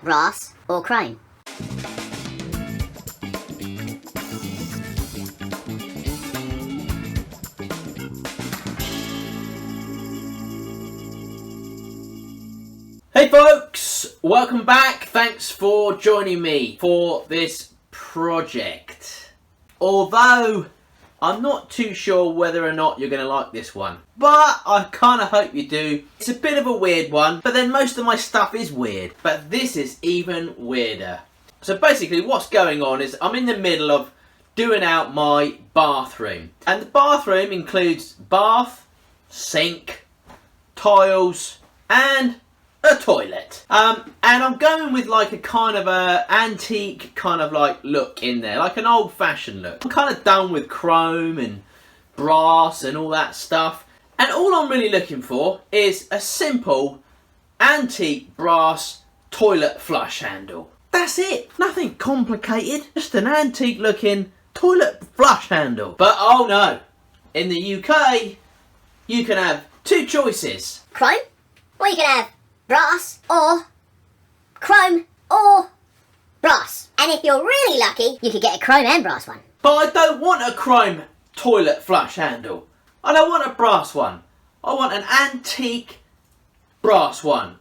brass or chrome. Hey folks, welcome back. Thanks for joining me for this project. Although I'm not too sure whether or not you're going to like this one, but I kind of hope you do. It's a bit of a weird one, but then most of my stuff is weird, but this is even weirder. So basically what's going on is I'm in the middle of doing out my bathroom, and the bathroom includes bath, sink, tiles and a toilet. And I'm going with like a kind of a antique kind of like look in there, like an old-fashioned look. I'm kind of done with chrome and brass and all that stuff, and all I'm really looking for is a simple antique brass toilet flush handle. That's it, nothing complicated, just an antique looking toilet flush handle. But oh no, in the UK you can have two choices: Chrome, or you can have brass or chrome or brass. And if you're really lucky, you could get a chrome and brass one. But I don't want a chrome toilet flush handle. I don't want a brass one. I want an antique brass one.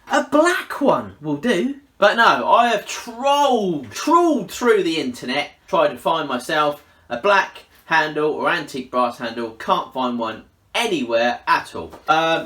A black one will do. But no, I have trawled through the internet, tried to find myself a black handle or antique brass handle. Can't find one anywhere at all.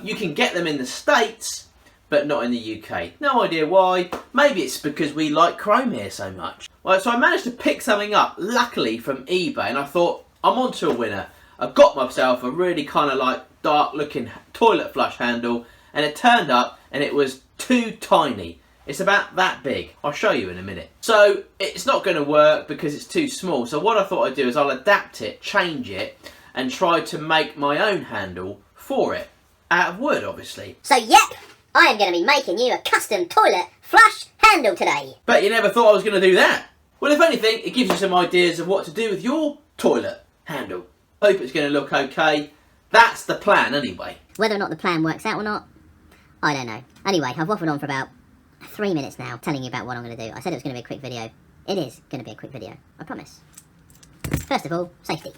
You can get them in the States, but not in the UK. No idea why. Maybe it's because we like chrome here so much. Well, so I managed to pick something up, luckily from eBay, and I thought, I'm on to a winner. I've got myself a really kind of like dark looking toilet flush handle, and it turned up and it was too tiny. It's about that big. I'll show you in a minute. So it's not going to work because it's too small. So what I thought I'd do is I'll adapt it, change it, and try to make my own handle for it. Out of wood, obviously. So yep, I am going to be making you a custom toilet flush handle today. Bet you never thought I was going to do that. Well, if anything, it gives you some ideas of what to do with your toilet handle. Hope it's going to look okay. That's the plan anyway. Whether or not the plan works out or not, I don't know. Anyway, I've waffled on for about 3 minutes now, telling you about what I'm going to do. I said it was going to be a quick video. It is going to be a quick video, I promise. First of all, safety.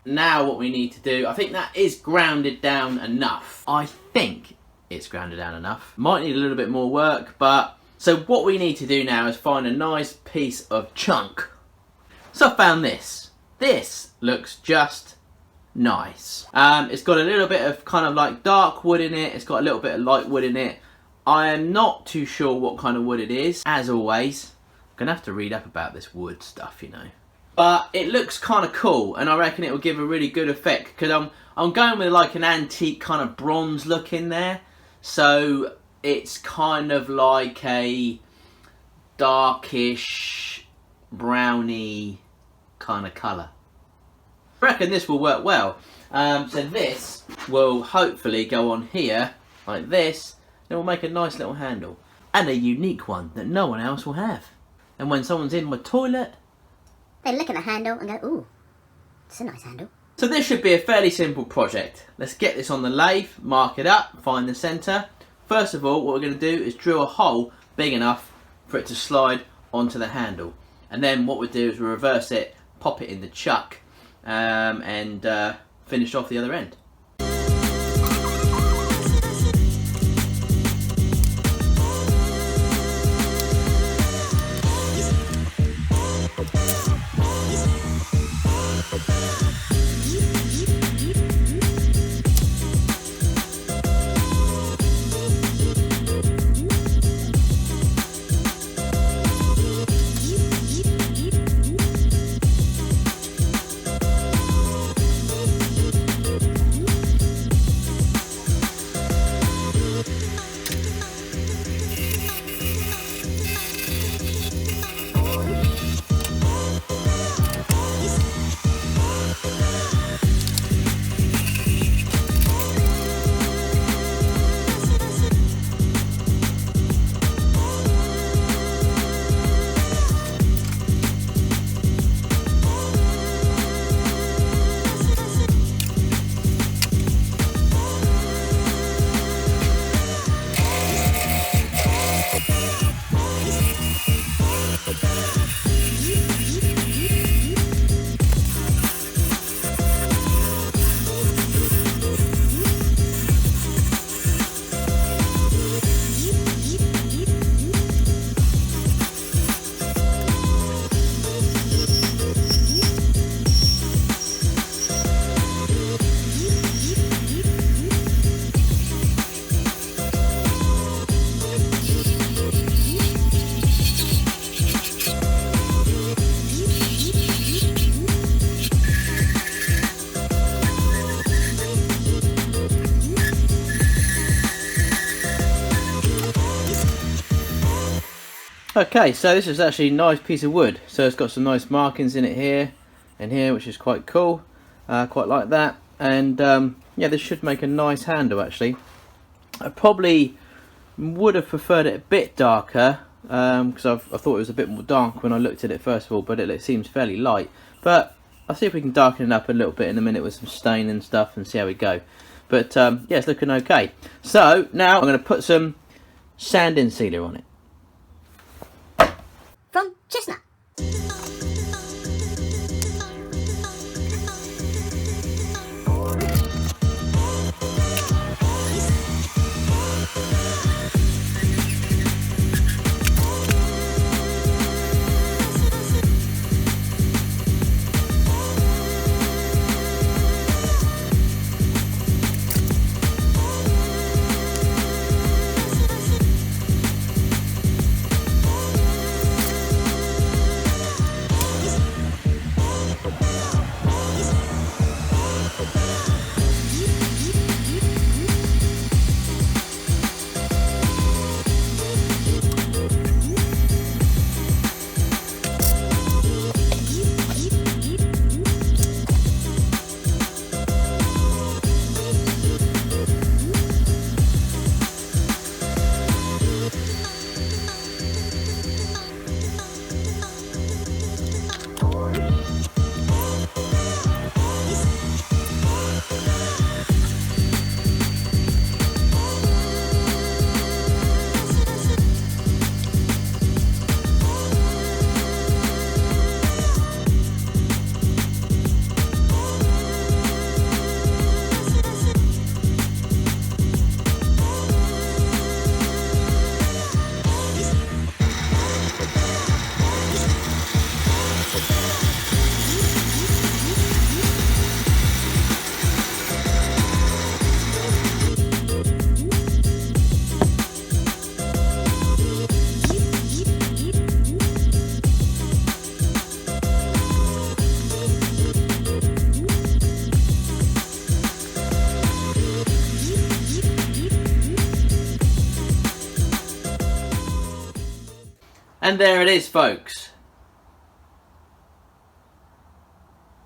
Now what we need to do, I think that is grounded down enough. I think it's grounded down enough. Might need a little bit more work, but... So what we need to do now is find a nice piece of chunk. So I found this. This looks just nice. It's got a little bit of kind of like dark wood in it. It's got a little bit of light wood in it. I am not too sure what kind of wood it is. As always, I'm going to have to read up about this wood stuff, you know. But it looks kind of cool, and I reckon it will give a really good effect, because I'm going with like an antique kind of bronze look in there, so it's kind of like a darkish browny kind of colour. I reckon this will work well. So this will hopefully go on here like this, and it will make a nice little handle, and a unique one that no one else will have. And when someone's in my toilet, they look at the handle and go, ooh, it's a nice handle. So this should be a fairly simple project. Let's get this on the lathe, mark it up, find the centre. First of all, what we're going to do is drill a hole big enough for it to slide onto the handle. And then what we'll do is we'll reverse it, pop it in the chuck, and finish off the other end. Okay, so this is actually a nice piece of wood. So it's got some nice markings in it here and here, which is quite cool. Quite like that. And yeah, this should make a nice handle actually. I probably would have preferred it a bit darker because I thought it was a bit more dark when I looked at it first of all, but it seems fairly light. But I'll see if we can darken it up a little bit in a minute with some stain and stuff and see how we go. But yeah, it's looking okay. So now I'm going to put some sanding sealer on it. From Chestnut. And there it is, folks.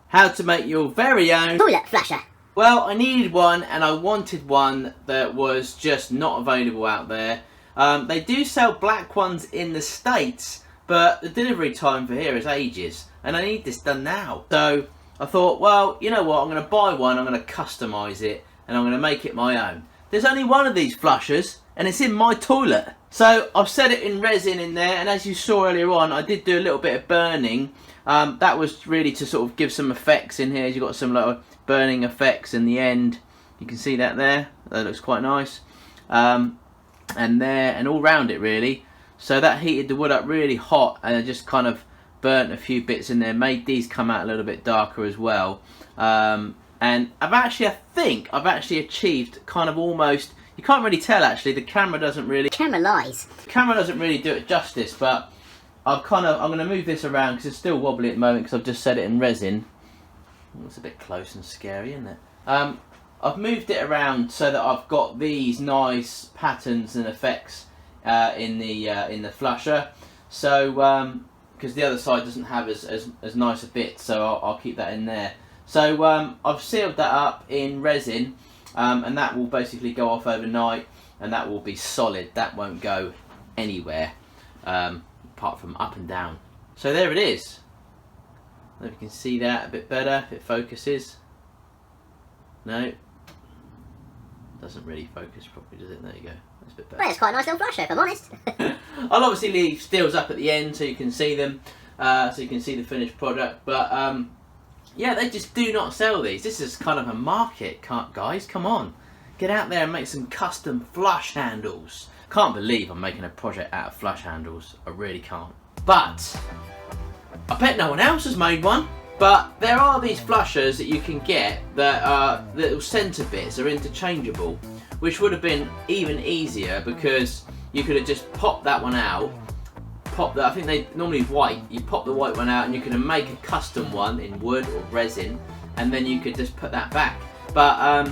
How to make your very own Toilet flusher. Well, I needed one and I wanted one that was just not available out there. They do sell black ones in the States, but the delivery time for here is ages and I need this done now. So I thought, well, you know what, I'm going to buy one, I'm going to customise it and I'm going to make it my own. There's only one of these flushers and it's in my toilet. So I've set it in resin in there, and as you saw earlier on, I did do a little bit of burning. That was really to sort of give some effects in here. You've got some little burning effects in the end. You can see that there. That looks quite nice. And there, and all round it really. So that heated the wood up really hot, and it just kind of burnt a few bits in there. Made these come out a little bit darker as well. And I think I've actually achieved kind of almost. You can't really tell actually. The camera doesn't really. Camera lies. The camera doesn't really do it justice, but I'm going to move this around because it's still wobbly at the moment because I've just set it in resin. It's a bit close and scary, isn't it? I've moved it around so that I've got these nice patterns and effects in the flusher. So because the other side doesn't have as nice a bit, so I'll keep that in there. So I've sealed that up in resin. And that will basically go off overnight and that will be solid. That won't go anywhere apart from up and down. So there it is. I don't know if you can see that a bit better, if it focuses. No, doesn't really focus properly, does it? There you go. That's a bit better. Well, it's quite a nice little flusher, if I'm honest. I'll obviously leave stills up at the end so you can see them, so you can see the finished product. But yeah, they just do not sell these. This is kind of a market, guys. Come on, get out there and make some custom flush handles. Can't believe I'm making a project out of flush handles. I really can't. But I bet no one else has made one. But there are these flushers that you can get that are little centre bits are interchangeable, which would have been even easier because you could have just popped that one out. I think they normally white. You pop the white one out and you can make a custom one in wood or resin, and then you could just put that back. But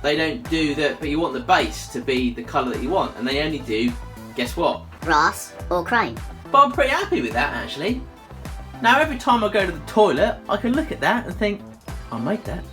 they don't do that. But you want the base to be the colour that you want, and they only do, guess what? Brass or chrome. But I'm pretty happy with that actually. Now every time I go to the toilet, I can look at that and think, I made that.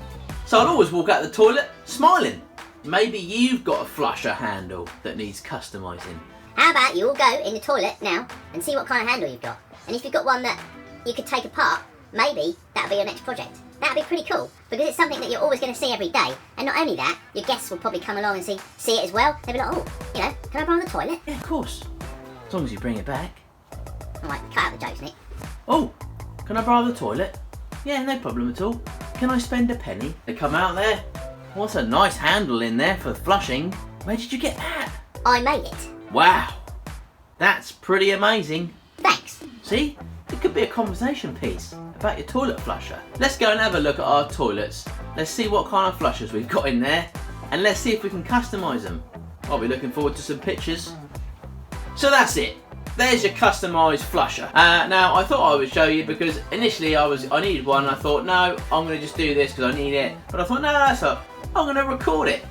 So I'd always walk out the toilet smiling. Maybe you've got a flusher handle that needs customising. How about you all go in the toilet now and see what kind of handle you've got. And if you've got one that you could take apart, maybe that'll be your next project. That'll be pretty cool, because it's something that you're always going to see every day. And not only that, your guests will probably come along and see it as well. They'll be like, oh, you know, can I borrow the toilet? Yeah, of course. As long as you bring it back. Alright, cut out the jokes, Nick. Oh, can I borrow the toilet? Yeah, no problem at all. Can I spend a penny? They come out there. What's a nice handle in there for flushing? Where did you get that? I made it. Wow, that's pretty amazing. Thanks. See, it could be a conversation piece about your toilet flusher. Let's go and have a look at our toilets. Let's see what kind of flushers we've got in there, and let's see if we can customise them. I'll be looking forward to some pictures. So that's it. There's your customised flusher. Now I thought I would show you because initially I needed one. And I thought no, I'm going to just do this because I need it. But I thought no, that's not. I'm going to record it.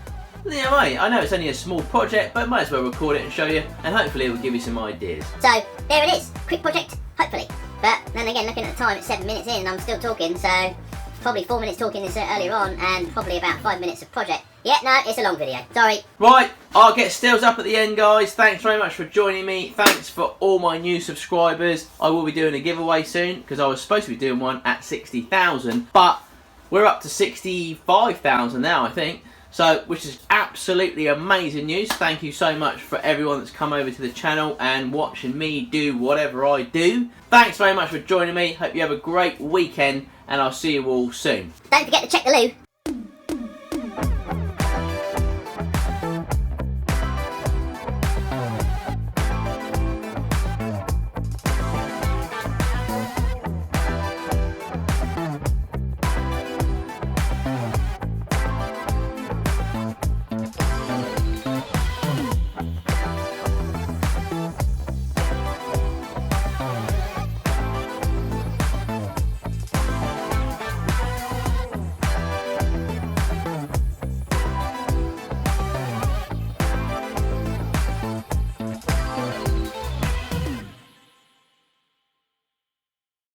Yeah, mate, I know it's only a small project, but might as well record it and show you, and hopefully it will give you some ideas. So there it is, quick project, hopefully. But then again, looking at the time, it's 7 minutes in and I'm still talking, so probably 4 minutes talking this earlier on and probably about 5 minutes of project. Yeah, no, it's a long video, sorry. Right, I'll get stills up at the end, guys. Thanks very much for joining me. Thanks for all my new subscribers. I will be doing a giveaway soon, because I was supposed to be doing one at 60,000, but we're up to 65,000 now, I think. So, which is absolutely amazing news. Thank you so much for everyone that's come over to the channel and watching me do whatever I do. Thanks very much for joining me. Hope you have a great weekend, and I'll see you all soon. Don't forget to check the loo.